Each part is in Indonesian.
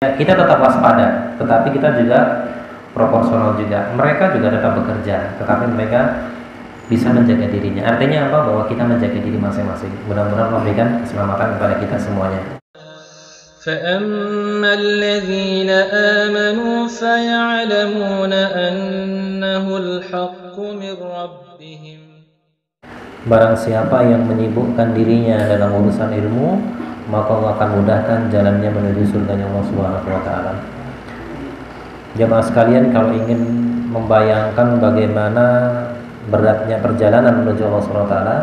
Kita tetap waspada, tetapi kita juga proporsional juga. Mereka juga tetap bekerja, tetapi mereka bisa menjaga dirinya. Artinya apa? Bahwa kita menjaga diri masing-masing. Mudah-mudahan memberikan keselamatan kepada kita semuanya. فَأَمَّا الَّذِينَ آمَنُوا فَيَعْلَمُونَ أَنَّهُ الْحَقُّ مِنْ رَبِّهِمْ. Barang siapa yang menyibukkan dirinya dalam urusan ilmu, maka Allah akan mudahkan jalannya menuju surganya Allah Subhanahu wa taala. Jemaah sekalian, kalau ingin membayangkan bagaimana beratnya perjalanan menuju Allah Subhanahu wa taala,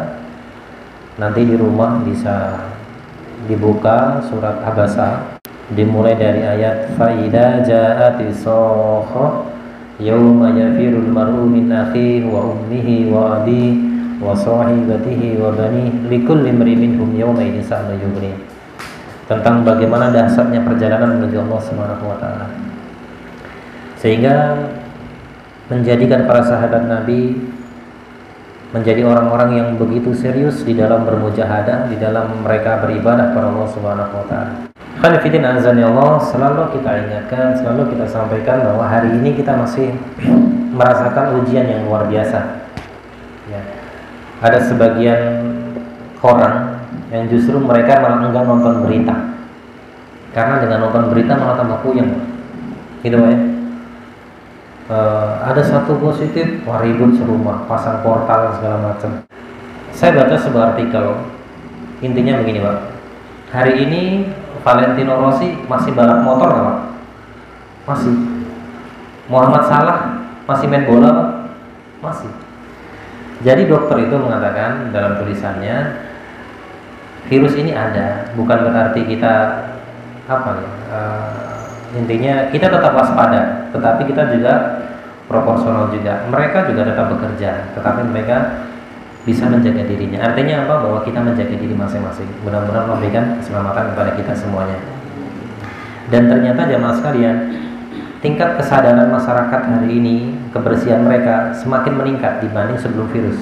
nanti di rumah bisa dibuka surat Abasa, dimulai dari ayat faida ja'atis sakha yauma yafirul mar'u min akhihi wa ummihi wa abihi wa sahibatihi wa banihi likulli imrin minhum yawma idin sha'nun yughni. Tentang bagaimana dahsyatnya perjalanan menuju Allah Subhanahu wa taala. Sehingga menjadikan para sahabat Nabi menjadi orang-orang yang begitu serius di dalam bermujahadah, di dalam mereka beribadah kepada Allah Subhanahu wa taala. Khalifidin azani Allah, selalu kita ingatkan, selalu kita sampaikan bahwa hari ini kita masih merasakan ujian yang luar biasa. Ya. Ada sebagian orang yang justru mereka malah enggan nonton berita, karena dengan nonton berita malah tambah puyeng, gitu ya. Ada satu positif, wah ribut serumah, pasang portal segala macam. Saya baca sebuah artikel, intinya begini Pak. Hari ini Valentino Rossi masih balap motor nggak Pak? Masih. Muhammad Salah masih main bola Pak? Masih. Jadi dokter itu mengatakan dalam tulisannya, virus ini ada, bukan berarti kita intinya kita tetap waspada, tetapi kita juga proporsional juga. Mereka juga tetap bekerja, tetapi mereka bisa menjaga dirinya. Artinya apa? Bahwa kita menjaga diri masing-masing. Mudah-mudahan memberikan keselamatan kepada kita semuanya. Dan ternyata jemaah sekalian, tingkat kesadaran masyarakat hari ini, kebersihan mereka semakin meningkat dibanding sebelum virus.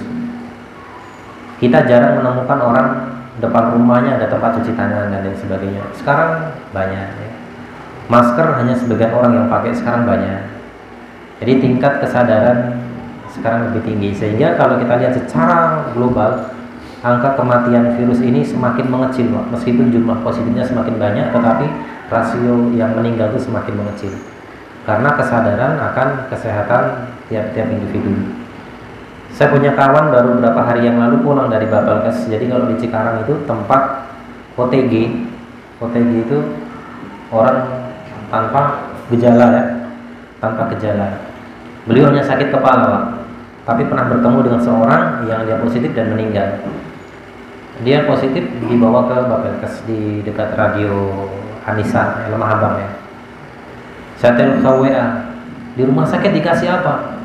Kita jarang menemukan orang depan rumahnya ada tempat cuci tangan dan lain sebagainya. Sekarang banyak ya. Masker hanya sebagian orang yang pakai, sekarang banyak. Jadi tingkat kesadaran sekarang lebih tinggi, sehingga kalau kita lihat secara global, angka kematian virus ini semakin mengecil, meskipun jumlah positifnya semakin banyak, tetapi rasio yang meninggal itu semakin mengecil karena kesadaran akan kesehatan tiap-tiap individu. Saya punya kawan baru beberapa hari yang lalu pulang dari Bapelkes. Jadi kalau di Cikarang itu tempat OTG itu orang tanpa gejala ya, tanpa gejala. Beliau hanya sakit kepala Pak, tapi pernah bertemu dengan seorang yang dia positif dan meninggal. Dia positif dibawa ke Bapelkes di dekat radio Anissa, Lemah Abang ya. Saya telepon WA, di rumah sakit dikasih apa?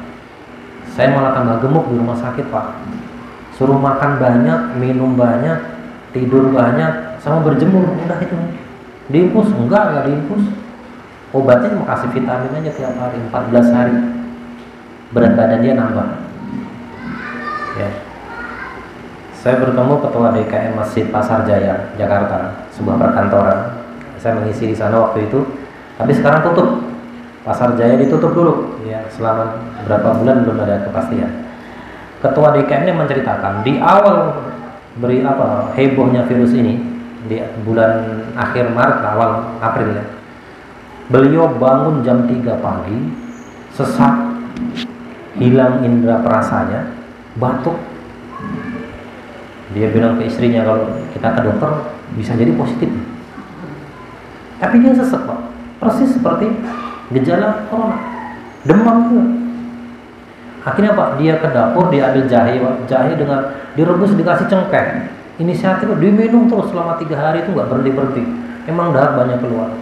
Saya malah tambah gemuk di rumah sakit Pak. Suruh makan banyak, minum banyak, tidur banyak, sama berjemur, udah itu. Diinfus? Enggak diinfus. Obatnya mau kasih vitamin aja tiap hari, 14 hari. Berat badan dia nambah. Ya. Saya bertemu ketua DKM Masjid Pasar Jaya, Jakarta, sebuah perkantoran. Saya mengisi di sana waktu itu, tapi sekarang tutup. Pasar Jaya ditutup dulu, ya, selama berapa bulan belum ada kepastian. Ketua DKM-nya menceritakan di awal hebohnya virus ini di bulan akhir Maret, awal April ya. Beliau bangun jam 3 pagi, sesak, hilang indera perasanya, batuk. Dia bilang ke istrinya, kalau kita ke dokter bisa jadi positif. Tapi dia sesak Pak, persis seperti gejala corona, demam juga. Akhirnya Pak, dia ke dapur, dia ambil jahe Pak, jahe dengan direbus dikasih cengkeh. Inisiatif diminum terus selama 3 hari itu nggak berhenti. Emang darah banyak keluar.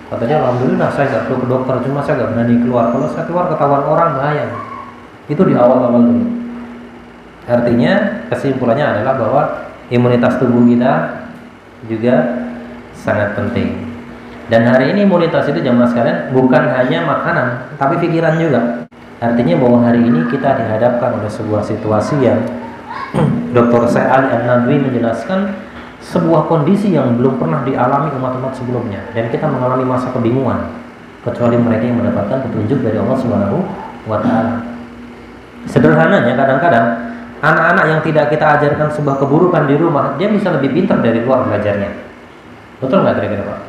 Katanya alhamdulillah saya nggak perlu ke dokter, cuma saya nggak berani keluar. Kalau saya keluar ketahuan orang bahaya. Itu di awal-awal dulu. Artinya kesimpulannya adalah bahwa imunitas tubuh kita juga sangat penting. Dan hari ini imunitas itu jamaah sekalian bukan hanya makanan, tapi pikiran juga. Artinya bahwa hari ini kita dihadapkan oleh sebuah situasi yang Dr. Syed Ali An-Nadwi menjelaskan sebuah kondisi yang belum pernah dialami umat-umat sebelumnya, dan kita mengalami masa kebingungan kecuali mereka yang mendapatkan petunjuk dari Allah Subhanahu wa Ta'ala. Sederhananya, kadang-kadang anak-anak yang tidak kita ajarkan sebuah keburukan di rumah, dia bisa lebih pintar dari luar belajarnya. Betul nggak kira-kira Pak?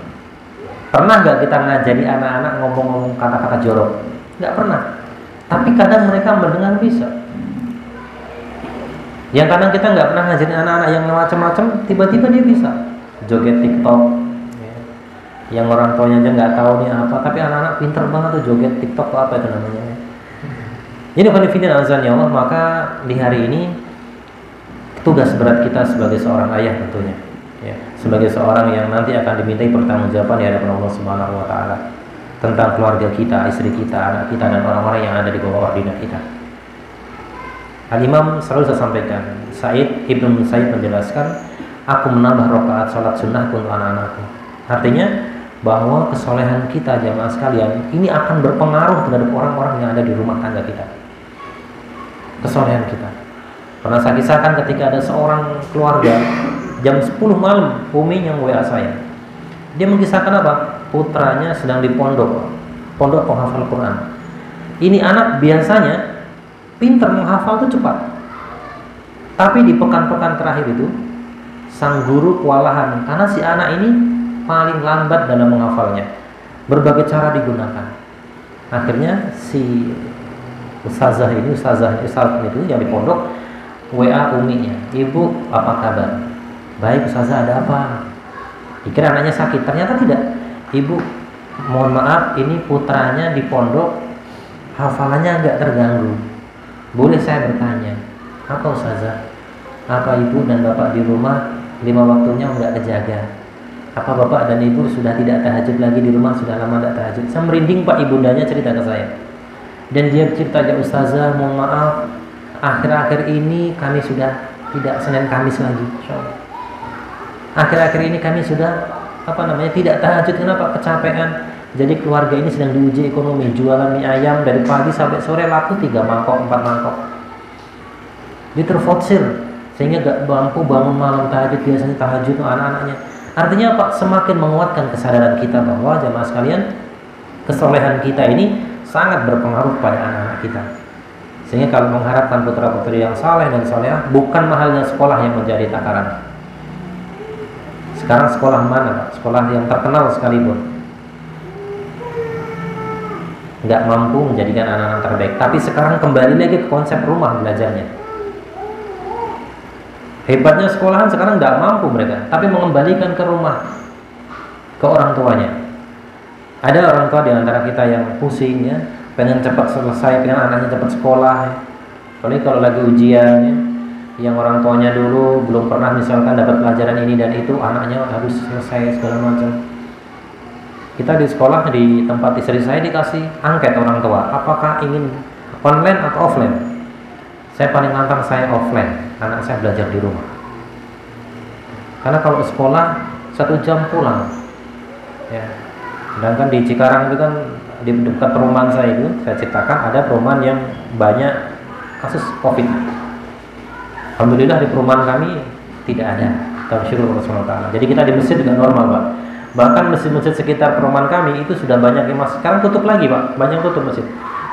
Pernah nggak kita ngajari anak-anak ngomong-ngomong kata-kata jorok? Nggak pernah. Tapi kadang mereka mendengar bisa. Yang kadang kita nggak pernah ngajarin anak-anak yang macam-macam, tiba-tiba dia bisa joget TikTok, ya. Yang orang tuanya aja nggak tahu nih apa, tapi anak-anak pinter banget tuh joget TikTok atau apa itu namanya. Ini konfidin azan ya Allah. Maka di hari ini tugas berat kita sebagai seorang ayah tentunya, ya, sebagai seorang yang nanti akan dimintai pertanggungjawaban di hadapan Allah Subhanahu wa Ta'ala tentang keluarga kita, istri kita, anak kita, dan orang-orang yang ada di bawah ordinat kita. Al-Imam selalu saya sampaikan, Sa'id Ibnu Musayyib menjelaskan, aku menambah rakaat salat sunnah untuk anak-anakku. Artinya bahwa kesolehan kita jamaah sekalian ini akan berpengaruh terhadap orang-orang yang ada di rumah tangga kita. Kesolehan kita. Pernah saya kisahkan ketika ada seorang keluarga jam 10 malam Umi yang WA saya. Dia mengisahkan apa? Putranya sedang di pondok penghafal Quran. Ini anak biasanya pintar menghafal itu cepat, tapi di pekan-pekan terakhir itu sang guru kewalahan karena si anak ini paling lambat dalam menghafalnya. Berbagai cara digunakan. Akhirnya si ustazah itu yang di pondok WA uminya, ibu apa kabar? Baik ustazah, ada apa? Dikira anaknya sakit, ternyata tidak. Ibu, mohon maaf, ini putranya di pondok hafalannya agak terganggu. Boleh saya bertanya, apa ustazah? Apa ibu dan bapak di rumah 5 waktunya enggak kejaga? Apa bapak dan ibu sudah tidak tahajud lagi di rumah, sudah lama tidak tahajud? Saya merinding Pak, ibundanya cerita ke saya. Dan dia cerita, ya ustazah, mohon maaf, akhir-akhir ini kami sudah tidak Senin Kamis lagi. Akhir-akhir ini kami sudah tidak tahajud. Kenapa? Kecapean. Jadi keluarga ini sedang diuji ekonomi, jualan mie ayam dari pagi sampai sore laku 3 mangkok, 4 mangkok. Dia terforsir sehingga gak mampu bangun malam tahajud, biasanya tahajud anak-anaknya. Artinya apa? Semakin menguatkan kesadaran kita bahwa jamaah sekalian, kesolehan kita ini sangat berpengaruh pada anak-anak kita. Sehingga kalau mengharapkan putra-putri yang saleh dan salehah, bukan mahalnya sekolah yang menjadi takaran. Sekarang sekolah mana Pak? Sekolah yang terkenal sekalipun nggak mampu menjadikan anak-anak terbaik. Tapi sekarang kembali lagi ke konsep rumah belajarnya. Hebatnya sekolahan sekarang nggak mampu mereka, tapi mengembalikan ke rumah, ke orang tuanya. Ada orang tua di antara kita yang pusing ya, pengen cepat selesai, pengen anaknya cepat sekolah. Apalagi kalau lagi ujian ya, yang orang tuanya dulu belum pernah misalkan dapat pelajaran ini dan itu, anaknya harus selesai segala macam. Kita di sekolah, di tempat istri saya dikasih angket orang tua, apakah ingin online atau offline? Saya paling nantang saya offline, anak saya belajar di rumah. Karena kalau sekolah 1 jam pulang ya. Sedangkan di Cikarang itu kan, di dekat perumahan saya itu, saya ceritakan ada perumahan yang banyak kasus COVID. Alhamdulillah di perumahan kami tidak ada. Syukur Allah SWT. Jadi kita di masjid juga normal Pak. Bahkan masjid-masjid sekitar perumahan kami itu sudah banyak yang masih. Sekarang tutup lagi Pak, banyak tutup masjid.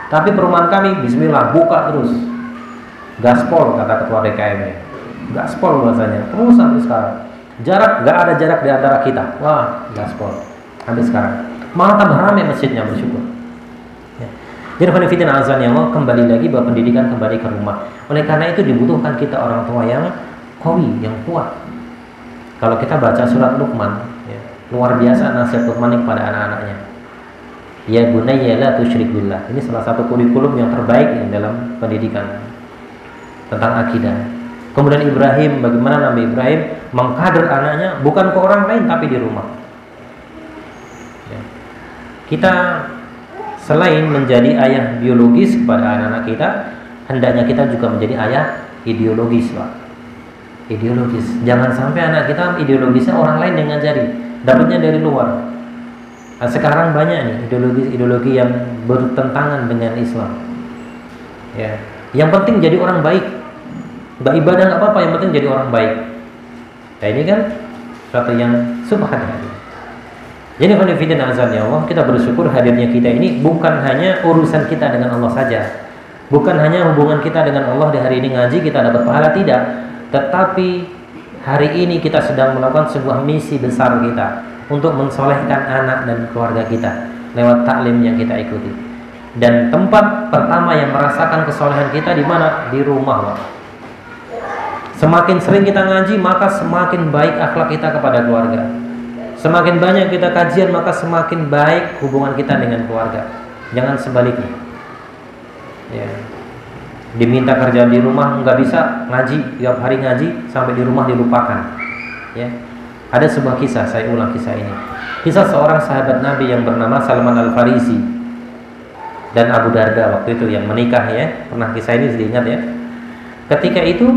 Tapi perumahan kami, bismillah, buka terus. Gaspol kata ketua DKM-nya. Gaspol bahasanya, terus sampai sekarang. Jarak, nggak ada jarak di antara kita. Wah, gaspol. Sampai sekarang. Malah tambah ramai masjidnya, bersyukur. Ya. Jadi khonifitin azan ya Allah, kembali lagi bahwa pendidikan kembali ke rumah. Oleh karena itu dibutuhkan kita orang tua yang qawi, yang kuat. Kalau kita baca surat Luqman, ya, luar biasa nasihat Luqman kepada anak-anaknya. Ya bunayya la tusyrik billah. Ini salah satu kurikulum yang terbaik ya, dalam pendidikan tentang akidah. Kemudian Ibrahim, bagaimana Nabi Ibrahim mengkader anaknya bukan ke orang lain tapi di rumah. Ya. Kita selain menjadi ayah biologis kepada anak-anak kita, hendaknya kita juga menjadi ayah ideologis, Pak. Ideologis. Jangan sampai anak kita ideologisnya orang lain yang ngajari, dapatnya dari luar. Nah, sekarang banyak nih ideologi yang bertentangan dengan Islam. Ya, yang penting jadi orang baik. Nggak ibadah nggak apa-apa, yang penting jadi orang baik. Nah ini kan suatu yang subhanallah. Jadi konfident azan ya Allah, kita bersyukur hadirnya kita ini bukan hanya urusan kita dengan Allah saja, bukan hanya hubungan kita dengan Allah di hari ini ngaji kita dapat pahala, tidak, tetapi hari ini kita sedang melakukan sebuah misi besar kita untuk mensolehkan anak dan keluarga kita lewat taklim yang kita ikuti. Dan tempat pertama yang merasakan kesolehan kita di mana? Di rumah. Semakin sering kita ngaji, maka semakin baik akhlak kita kepada keluarga. Semakin banyak kita kajian, maka semakin baik hubungan kita dengan keluarga. Jangan sebaliknya. Ya. Diminta kerja di rumah nggak bisa ngaji, tiap hari ngaji sampai di rumah dilupakan. Ya. Ada sebuah kisah, saya ulang kisah ini. Kisah seorang sahabat Nabi yang bernama Salman Al-Farisi dan Abu Darda waktu itu yang menikah ya. Pernah kisah ini diingat ya. Ketika itu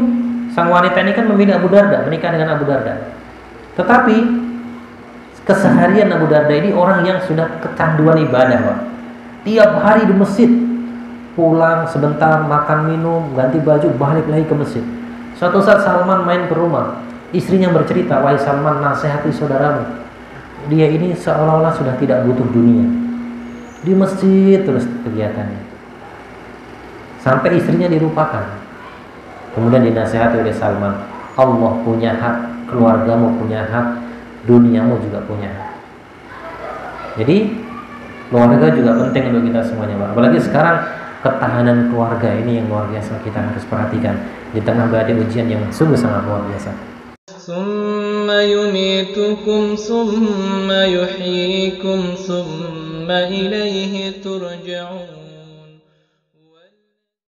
sang wanita ini kan memilih Abu Darda, menikah dengan Abu Darda. Tetapi keseharian Abu Darda ini orang yang sudah kecanduan ibadah, Pak. Tiap hari di masjid, pulang sebentar, makan minum, ganti baju, balik lagi ke masjid. Suatu saat Salman main ke rumah, istrinya bercerita, "Wahai Salman, nasihati saudaramu. Dia ini seolah-olah sudah tidak butuh dunia. Di masjid terus kegiatannya." Sampai istrinya dilupakan. Kemudian dinasihati oleh Salman, Allah punya hak, keluargamu punya hak, duniamu juga punya hak. Jadi keluarga juga penting untuk kita semuanya, Pak. Apalagi sekarang ketahanan keluarga ini yang luar biasa kita harus perhatikan di tengah badai ujian yang sungguh sangat luar biasa. Summa yumitukum summa yuhyikum summa ilaihi turja'un.